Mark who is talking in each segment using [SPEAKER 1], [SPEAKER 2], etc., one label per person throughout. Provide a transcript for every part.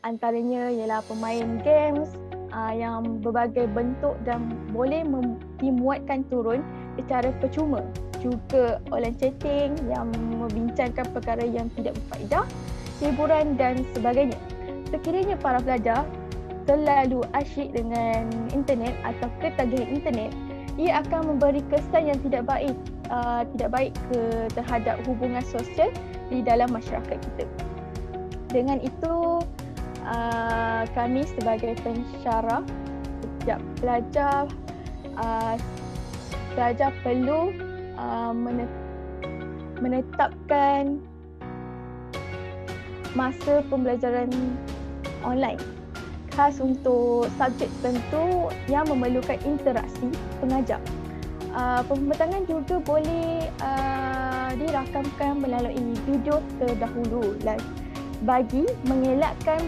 [SPEAKER 1] Antaranya ialah pemain games yang berbagai bentuk dan boleh dimuatkan turun secara percuma. Juga online chatting yang membincangkan perkara yang tidak berfaedah, hiburan dan sebagainya. Sekiranya para pelajar terlalu asyik dengan internet atau ketagihan internet, ia akan memberi kesan yang tidak baik terhadap hubungan sosial di dalam masyarakat kita. Dengan itu, kami sebagai pensyarah, setiap pelajar perlu menetapkan masa pembelajaran online khas untuk subjek tertentu yang memerlukan interaksi pengajar. Pembentangan juga boleh dirakamkan melalui video terdahulu bagi mengelakkan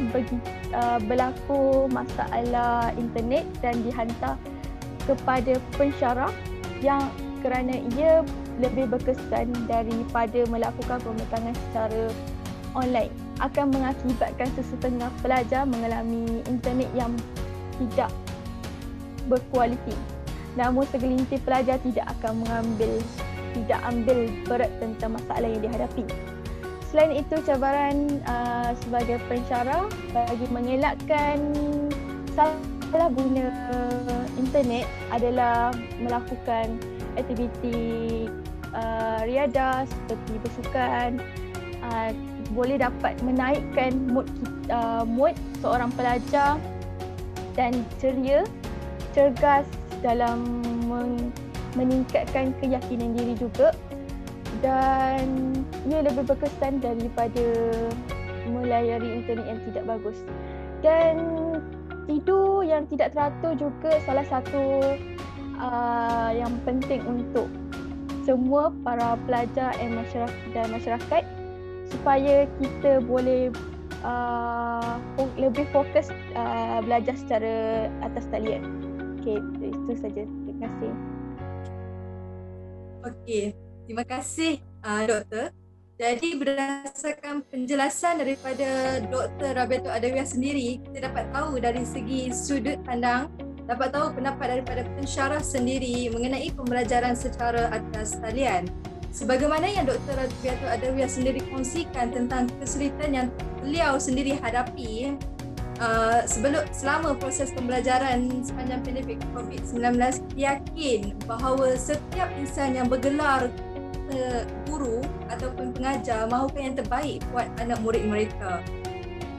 [SPEAKER 1] berlaku masalah internet dan dihantar kepada pensyarah yang kerana ia lebih berkesan daripada melakukan pembentangan secara online akan mengakibatkan sesetengah pelajar mengalami internet yang tidak berkualiti. Namun segelintir pelajar tidak ambil berat tentang masalah yang dihadapi. Selain itu, cabaran sebagai pensyarah bagi mengelakkan salah guna internet adalah melakukan aktiviti riadah seperti bersukan, boleh dapat menaikkan mood seorang pelajar dan ceria, cergas dalam meningkatkan keyakinan diri juga, dan ia lebih berkesan daripada melayari internet yang tidak bagus. Dan tidur yang tidak teratur juga salah satu yang penting untuk semua para pelajar dan masyarakat supaya kita boleh lebih fokus belajar secara atas talian. Okey, itu saja. Terima kasih.
[SPEAKER 2] Okey, terima kasih Doktor. Jadi berdasarkan penjelasan daripada Dr. Rabiatul Adawiyah sendiri, kita dapat tahu dari segi sudut pandang, dapat tahu pendapat daripada pensyarah sendiri mengenai pembelajaran secara atas talian. Sebagaimana yang Dr. Rabiatul Adawiyah sendiri kongsikan tentang kesulitan yang beliau sendiri hadapi selama proses pembelajaran sepanjang pandemik COVID-19, yakin bahawa setiap insan yang bergelar guru ataupun pengajar mahukan yang terbaik buat anak murid mereka.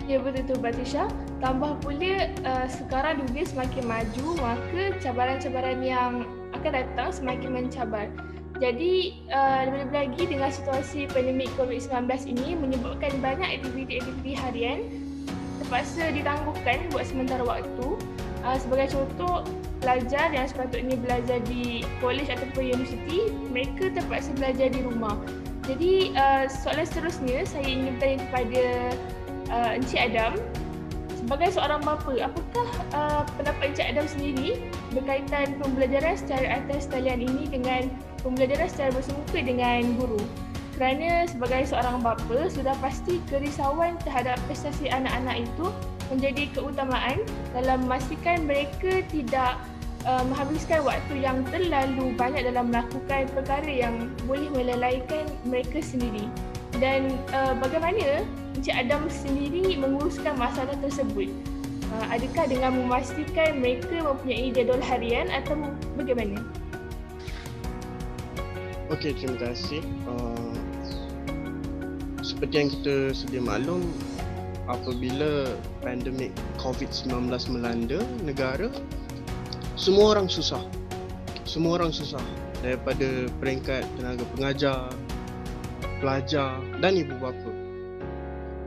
[SPEAKER 3] Ya, betul Batisha. Tambah pula sekarang dunia semakin maju, maka cabaran-cabaran yang akan datang semakin mencabar. Jadi lebih-lebih lagi dengan situasi pandemik COVID-19 ini menyebabkan banyak aktiviti-aktiviti harian terpaksa ditangguhkan buat sementara waktu. Sebagai contoh, pelajar yang sepatutnya belajar di kolej ataupun universiti, mereka terpaksa belajar di rumah. Jadi soalan seterusnya saya ingin bertanya kepada Encik Adam. Sebagai seorang bapa, apakah pendapat Encik Adam sendiri berkaitan pembelajaran secara atas talian ini dengan pembelajaran secara bersemuka dengan guru? Kerana sebagai seorang bapa, sudah pasti kerisauan terhadap prestasi anak-anak itu menjadi keutamaan dalam memastikan mereka tidak menghabiskan waktu yang terlalu banyak dalam melakukan perkara yang boleh melalaikan mereka sendiri. Dan bagaimana Encik Adam sendiri menguruskan masalah tersebut? Adakah dengan memastikan mereka mempunyai jadual harian atau bagaimana?
[SPEAKER 4] Okey, terima kasih. Seperti yang kita sedia maklum, apabila pandemik COVID-19 melanda negara, semua orang susah. Daripada peringkat tenaga pengajar, pelajar dan ibu bapa.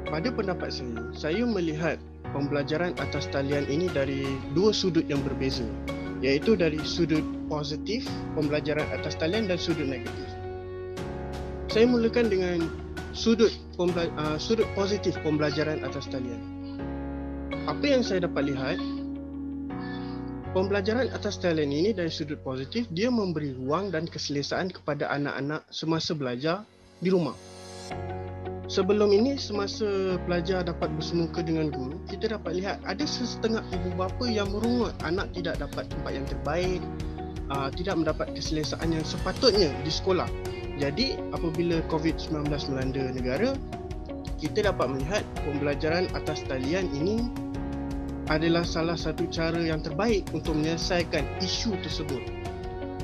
[SPEAKER 4] Pada pendapat saya melihat pembelajaran atas talian ini dari dua sudut yang berbeza, iaitu dari sudut positif pembelajaran atas talian dan sudut negatif. Saya mulakan dengan sudut positif pembelajaran atas talian. Apa yang saya dapat lihat, pembelajaran atas talian ini dari sudut positif, dia memberi ruang dan keselesaan kepada anak-anak semasa belajar di rumah. sebelum ini semasa pelajar dapat bersemuka dengan guru, kita dapat lihat ada setengah ibu bapa yang merungut anak tidak dapat tempat yang terbaik, tidak mendapat keselesaan yang sepatutnya di sekolah. Jadi apabila COVID-19 melanda negara, kita dapat melihat pembelajaran atas talian ini adalah salah satu cara yang terbaik untuk menyelesaikan isu tersebut.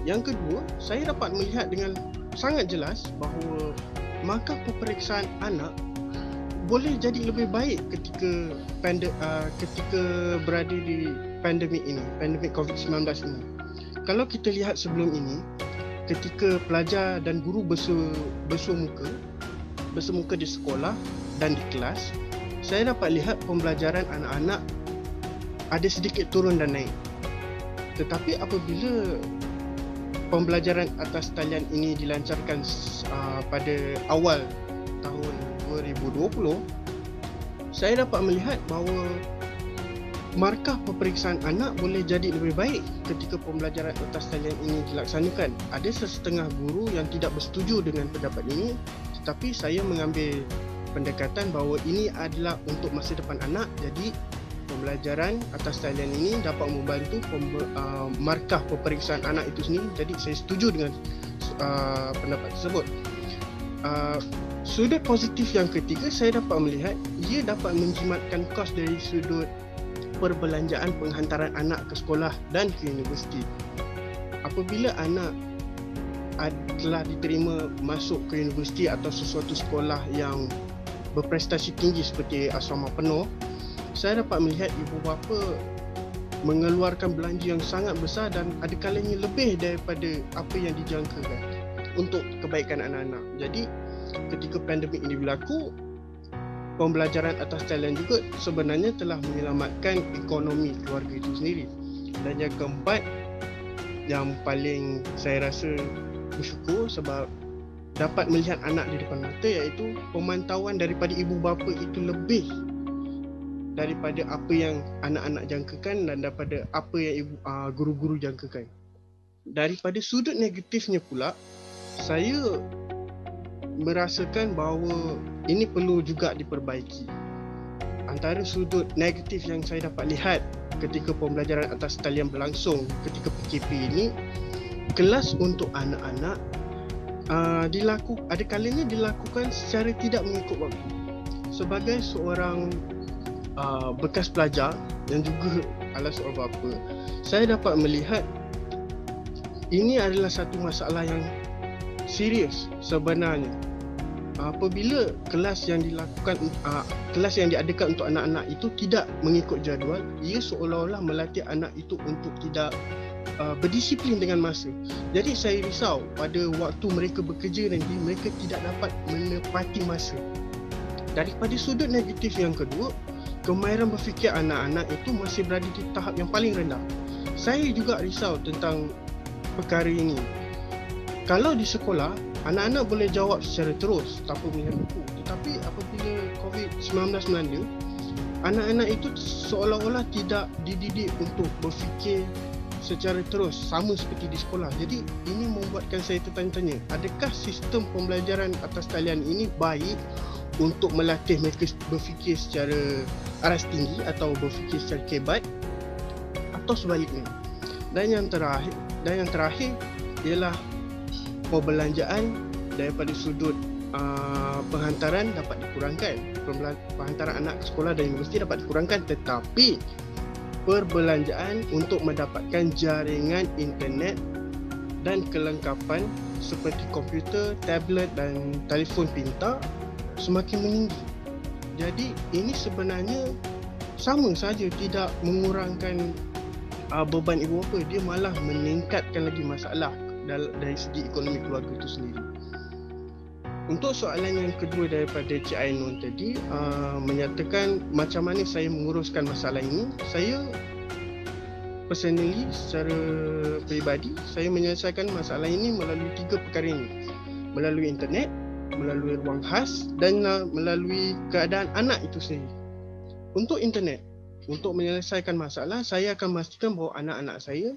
[SPEAKER 4] Yang kedua, saya dapat melihat dengan sangat jelas bahawa markah peperiksaan anak boleh jadi lebih baik ketika berada di pandemik ini, pandemik COVID-19 ini. Kalau kita lihat sebelum ini, ketika pelajar dan guru bersemuka di sekolah dan di kelas, saya dapat lihat pembelajaran anak-anak ada sedikit turun dan naik. Tetapi apabila pembelajaran atas talian ini dilancarkan pada awal tahun 2020, saya dapat melihat bahawa markah peperiksaan anak boleh jadi lebih baik ketika pembelajaran atas talian ini dilaksanakan. Ada setengah guru yang tidak bersetuju dengan pendapat ini, tetapi saya mengambil pendekatan bahawa ini adalah untuk masa depan anak. Jadi pembelajaran atas talian ini dapat membantu markah peperiksaan anak itu sendiri. Jadi saya setuju dengan pendapat tersebut. Sudut positif yang ketiga, saya dapat melihat ia dapat menjimatkan kos dari sudut perbelanjaan penghantaran anak ke sekolah dan ke universiti. Apabila anak telah diterima masuk ke universiti atau sesuatu sekolah yang berprestasi tinggi seperti asrama penuh, saya dapat melihat ibu bapa mengeluarkan belanja yang sangat besar dan ada kalanya lebih daripada apa yang dijangkakan untuk kebaikan anak-anak. Jadi ketika pandemik ini berlaku, pembelajaran atas talian juga sebenarnya telah menyelamatkan ekonomi keluarga itu sendiri. Dan yang keempat, yang paling saya rasa bersyukur sebab dapat melihat anak di depan mata, iaitu pemantauan daripada ibu bapa itu lebih daripada apa yang anak-anak jangkakan dan daripada apa yang guru-guru jangkakan. Daripada sudut negatifnya pula, saya merasakan bahawa ini perlu juga diperbaiki. Antara sudut negatif yang saya dapat lihat ketika pembelajaran atas talian berlangsung ketika PKP ini, kelas untuk anak-anak ada kalanya dilakukan secara tidak mengikut waktu. Sebagai seorang bekas pelajar yang juga adalah seorang bapa, saya dapat melihat ini adalah satu masalah yang serius sebenarnya. Apabila kelas yang diadakan untuk anak-anak itu tidak mengikut jadual, ia seolah-olah melatih anak itu untuk tidak berdisiplin dengan masa. Jadi saya risau pada waktu mereka bekerja nanti mereka tidak dapat menepati masa. Daripada sudut negatif yang kedua, kemahiran berfikir anak-anak itu masih berada di tahap yang paling rendah. Saya juga risau tentang perkara ini. Kalau di sekolah, anak-anak boleh jawab secara terus tanpa melihat buku. Tetapi apabila COVID-19 melanda, anak-anak itu seolah-olah tidak dididik untuk berfikir secara terus sama seperti di sekolah. Jadi ini membuatkan saya tertanya-tanya, adakah sistem pembelajaran atas talian ini baik untuk melatih mereka berfikir secara aras tinggi atau berfikir secara kebat, atau sebaliknya. Dan yang terakhir ialah perbelanjaan daripada sudut penghantaran dapat dikurangkan. Penghantaran anak ke sekolah dan universiti dapat dikurangkan, tetapi perbelanjaan untuk mendapatkan jaringan internet dan kelengkapan seperti komputer, tablet dan telefon pintar semakin meninggi. Jadi ini sebenarnya sama saja tidak mengurangkan beban ibu bapa, dia malah meningkatkan lagi masalah dari segi ekonomi keluarga itu sendiri. Untuk soalan yang kedua daripada Cik Ainun tadi, menyatakan macam mana saya menguruskan masalah ini, saya personally secara peribadi saya menyelesaikan masalah ini melalui 3 perkara ini, melalui internet, melalui ruang khas dan melalui keadaan anak itu sendiri. Untuk internet, untuk menyelesaikan masalah, saya akan memastikan bahawa anak-anak saya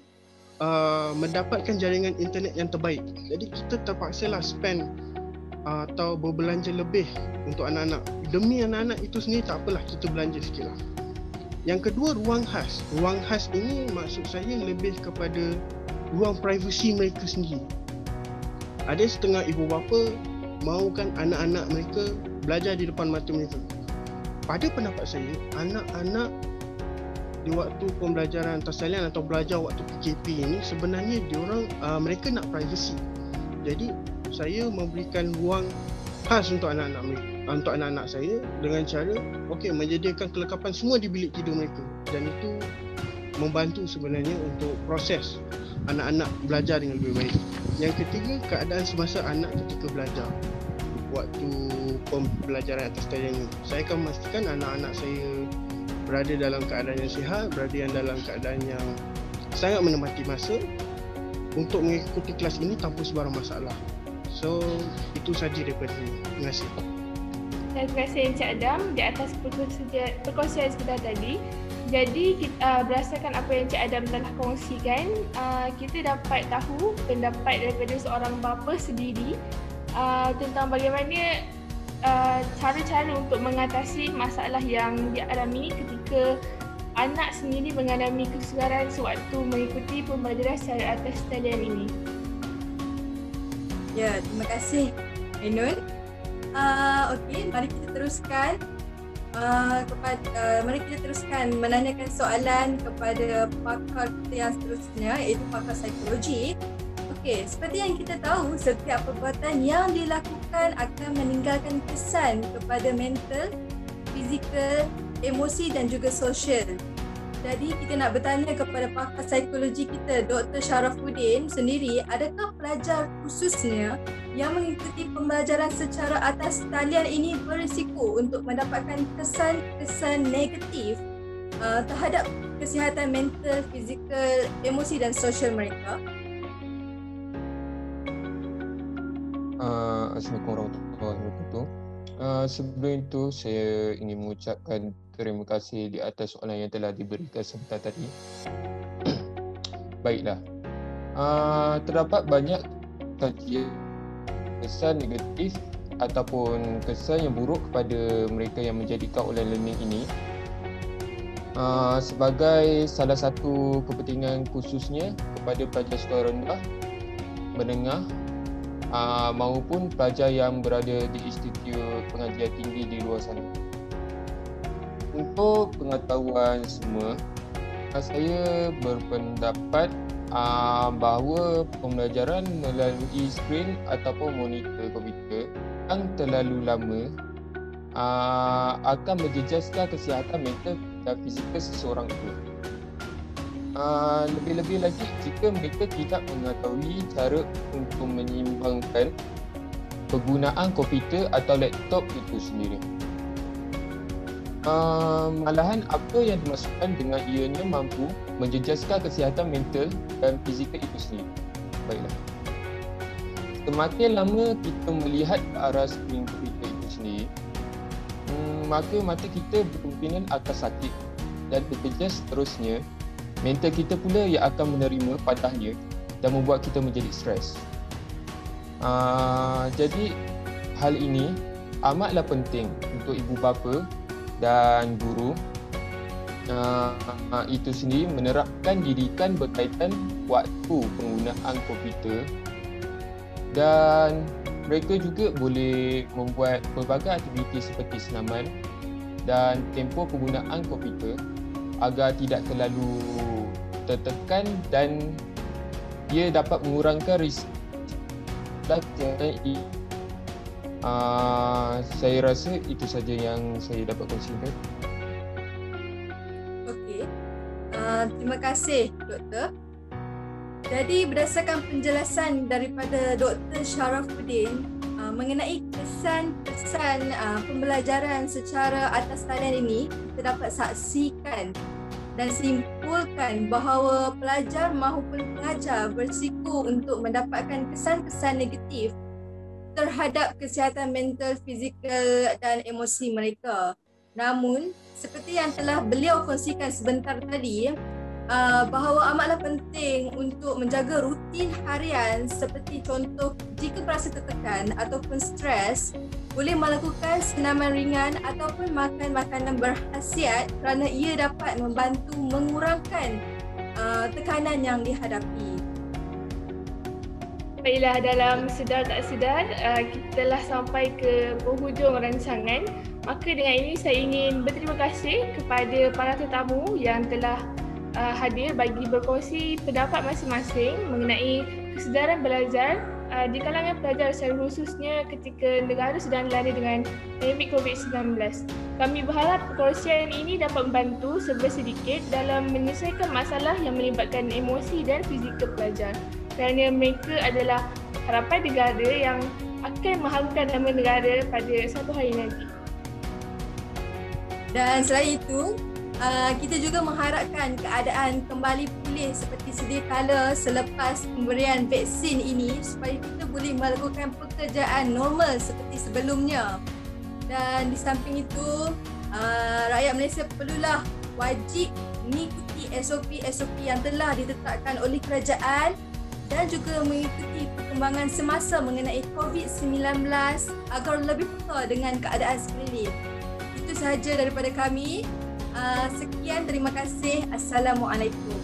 [SPEAKER 4] mendapatkan jaringan internet yang terbaik. Jadi kita terpaksalah spend atau berbelanja lebih untuk anak-anak. Demi anak-anak itu sendiri tak apalah, kita belanja sikit lah. Yang kedua, ruang khas. Ruang khas ini maksud saya lebih kepada ruang privasi mereka sendiri. Ada setengah ibu bapa mahukan anak-anak mereka belajar di depan mata mereka. Pada pendapat saya, anak-anak di waktu pembelajaran atas talian atau belajar waktu PKP ini sebenarnya mereka nak privasi. Jadi saya memberikan ruang khas untuk anak-anak saya dengan cara menyediakan kelengkapan semua di bilik tidur mereka, dan itu membantu sebenarnya untuk proses anak-anak belajar dengan lebih baik. Yang ketiga, keadaan semasa anak ketika belajar waktu pembelajaran atas talian ini. Saya akan memastikan anak-anak saya berada dalam keadaan yang sihat, berada dalam keadaan yang sangat menempati masa untuk mengikuti kelas ini tanpa sebarang masalah. So, itu saja daripada saya. Terima kasih.
[SPEAKER 3] Terima kasih Encik Adam di atas perkongsian sebentar tadi. Jadi, berdasarkan apa yang Encik Adam telah kongsikan, kita dapat tahu pendapat daripada seorang bapa sendiri tentang bagaimana cara-cara untuk mengatasi masalah yang dialami ketika anak sendiri mengalami kesukaran sewaktu mengikuti pembelajaran secara atas talian ini.
[SPEAKER 2] Ya, terima kasih Ainun. Okey, mari kita teruskan mari kita teruskan menanyakan soalan kepada pakar kita yang seterusnya, iaitu pakar psikologi. Okey, seperti yang kita tahu, setiap perbuatan yang dilakukan akan meninggalkan kesan kepada mental, fizikal, emosi dan juga sosial. Jadi kita nak bertanya kepada pakar psikologi kita, Dr. Sharafuddin sendiri, adakah pelajar khususnya yang mengikuti pembelajaran secara atas talian ini berisiko untuk mendapatkan kesan-kesan negatif terhadap kesihatan mental, fizikal, emosi dan sosial mereka?
[SPEAKER 5] Assalamualaikum warahmatullahi wabarakatuh. Sebelum itu saya ingin mengucapkan terima kasih di atas soalan yang telah diberikan sebentar tadi. Baiklah. Terdapat banyak kajian kesan negatif ataupun kesan yang buruk kepada mereka yang menjadikan online learning ini. Sebagai salah satu kepentingan khususnya kepada pelajar sekolah rendah, menengah maupun pelajar yang berada di institut pengajian tinggi di luar sana. Untuk pengetahuan semua, saya berpendapat bahawa pembelajaran melalui skrin ataupun monitor komputer yang terlalu lama akan menjejaskan kesihatan mental dan fizikal seseorang itu. Lebih-lebih lagi jika mereka tidak mengetahui cara untuk menyeimbangkan penggunaan komputer atau laptop itu sendiri. Malahan apa yang dimaksudkan dengan ianya mampu menjejaskan kesihatan mental dan fizikal itu sendiri. Baiklah. Semakin lama kita melihat ke arah skrin komputer itu sendiri, maka mata kita berkemungkinan akan sakit dan terjejas seterusnya. Mental kita pula yang akan menerima padahnya dan membuat kita menjadi stres. Jadi hal ini amatlah penting untuk ibu bapa dan guru itu sendiri menerapkan didikan berkaitan waktu penggunaan komputer, dan mereka juga boleh membuat pelbagai aktiviti seperti senaman dan tempoh penggunaan komputer agar tidak terlalu tertekan dan ia dapat mengurangkan risiko. Saya rasa itu saja yang saya dapat kongsikan.
[SPEAKER 2] Okey. Terima kasih Doktor. Jadi berdasarkan penjelasan daripada Dr. Sharafuddin mengenai kesan-kesan pembelajaran secara atas talian ini, kita dapat saksikan dan simpulkan bahawa pelajar maupun pengajar berisiko untuk mendapatkan kesan-kesan negatif terhadap kesihatan mental, fizikal dan emosi mereka. Namun, seperti yang telah beliau kongsikan sebentar tadi, bahawa amatlah penting untuk menjaga rutin harian seperti contoh jika berasa tertekan ataupun stres, boleh melakukan senaman ringan ataupun makan makanan berkhasiat kerana ia dapat membantu mengurangkan tekanan yang dihadapi.
[SPEAKER 3] Baiklah, dalam sedar tak sedar, kita telah sampai ke penghujung rancangan. Maka dengan ini saya ingin berterima kasih kepada para tetamu yang telah hadir bagi berkongsi pendapat masing-masing mengenai kesedaran belajar di kalangan pelajar secara khususnya ketika negara sedang dilanda dengan pandemik COVID-19. Kami berharap perkongsian ini dapat membantu sedikit dalam menyelesaikan masalah yang melibatkan emosi dan fizikal pelajar, kerana mereka adalah harapan negara yang akan mengharumkan nama negara pada satu hari nanti.
[SPEAKER 2] Dan selain itu, kita juga mengharapkan keadaan kembali pulih seperti sedia kala selepas pemberian vaksin ini supaya kita boleh melakukan pekerjaan normal seperti sebelumnya. Dan di samping itu, rakyat Malaysia perlulah wajib mengikuti SOP-SOP yang telah ditetapkan oleh kerajaan dan juga mengikuti perkembangan semasa mengenai COVID-19 agar lebih peka dengan keadaan sekeliling. Itu sahaja daripada kami. Sekian, terima kasih. Assalamualaikum.